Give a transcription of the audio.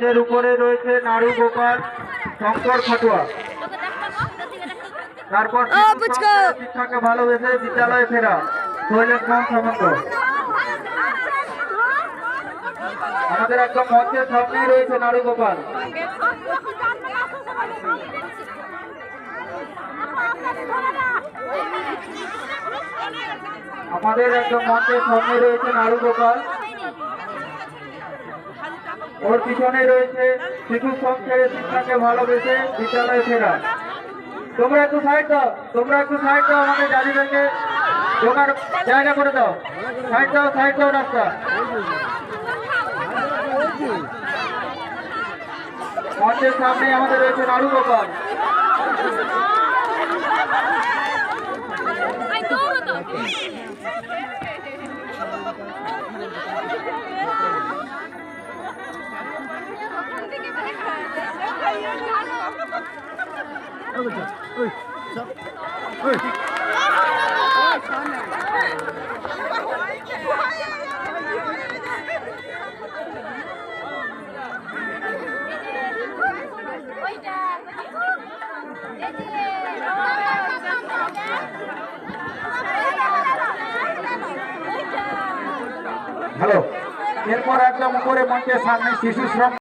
এর উপরে রয়েছে নাড়ু গোপাল শঙ্কর খাটুয়া। তারপর শিক্ষাকে ভালোবেসে বিদ্যালয়ে ফেরা শৈলেশ খান সামন্ত। আমাদের একদম মঞ্চের সামনেই রয়েছে নাড়ু গোপাল। আমাদের একদম মঞ্চের সামনে রয়েছে নাড়ু গোপাল, ওর পিছনে রয়েছে শিশু শ্রম ছেড়ে শিক্ষাকে ভালোবেসে বিদ্যালয়ে ফেরা। তোমরা একটু সাইড দাও, আমাদের দাদিদেরকে ঢোকার জায়গা করে দাও। সাইড দাও রাস্তা। মঞ্চের সামনে আমাদের রয়েছে নাড়ু গোপাল। হ্যালো, এরপর একদম উপরে মঞ্চের সামনে শিশু শ্রম